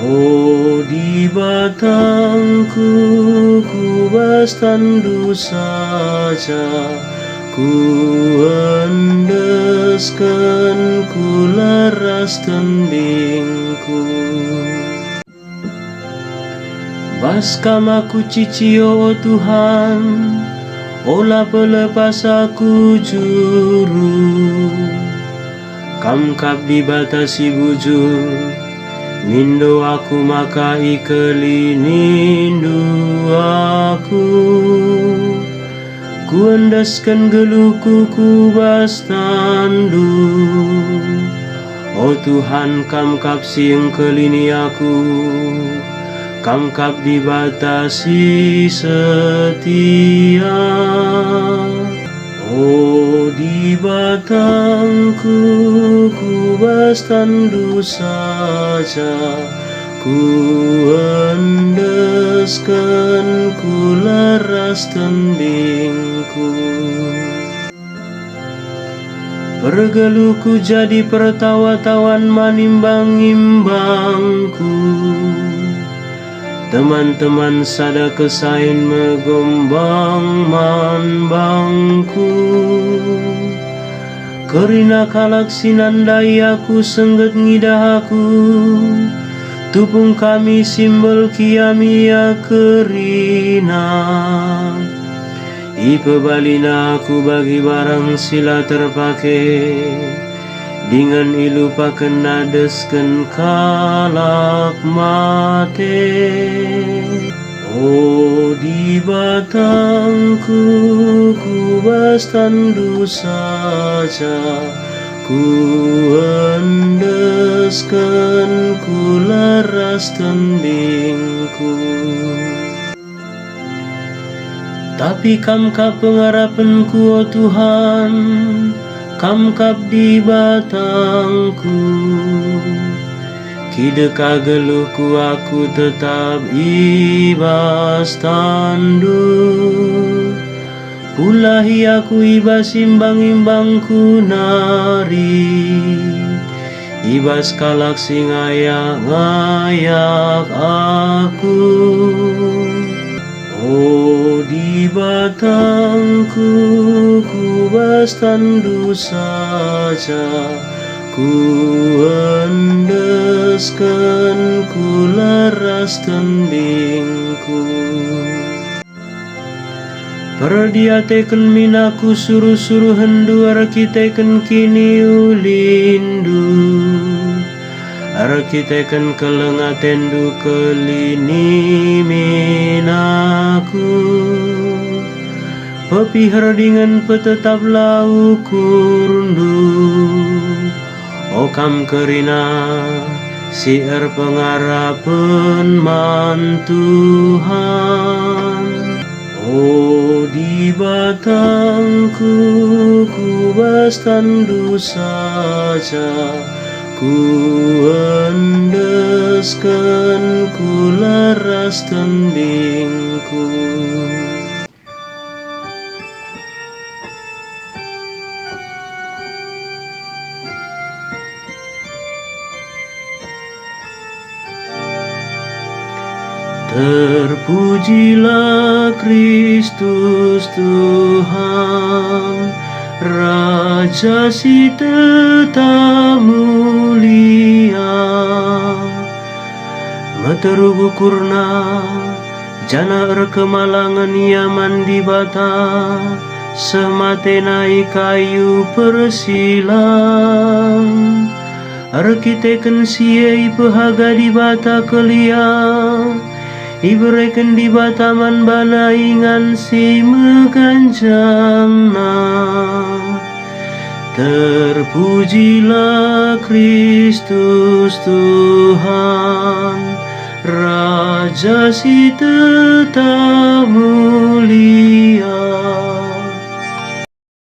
Oh, di batangku kubas tandu saja, ku endeskan, ku laras tembingku. Baskam aku cicio, oh Tuhan, olah pelepas aku juru. Kam kap dibatasi bujur, mindo aku maka ikeli nindu aku. Ku endaskan geluhku, ku bas tandu. Oh Tuhan, kam kap siang kelini aku, kam kap dibatasi setia. Oh, di batangku kubas tandu saja, ku endeskan, ku laras tembingku. Pergeluhku jadi pertawa-tawan manimbang-imbangku. Teman-teman sada kesain megombang manbangku. Kerina kalak sinandai aku sengget ngidah aku. Tupung kami simbol kiamia kerina. Ipebalina aku bagi barang sila terpakai. Dengan ilu paken nadesken kalak mate. Oh, di batangku kubas tandu saja, ku endeskan, ku laras tembingku. Tapi kam kap pengharapanku, oh Tuhan, kam kap di batangku. Kideka geluhku aku tetap ibas tandu. Pulahi aku ibas imbang-imbangku nari. Ibas kalak sing ngayak-ngayak aku. Oh, di batangku kubas tandu saja, ku endeskan, ku laras tembingku. Perdiateken minaku suruh-suruh hendu arkiteken kini ulindu. Arkiteken kelengatendu kelini minaku. Pepihar dengan petetap laukurndu. O kam kerina siar pengarapan man Tuhan. Oh, di batangku kubas tandu saja, ku endeskan, ku laras tembingku. Terpujilah Kristus Tuhan, Raja si tetap mulia. Meterugu kurna, jana kemalangan yaman di bata, sematenai kayu persilang. Arkiteken siai pehaga di bata kelia, ibereken di bataman bana ingan si meganjangna. Terpujilah Kristus Tuhan, Raja si tetap mulia.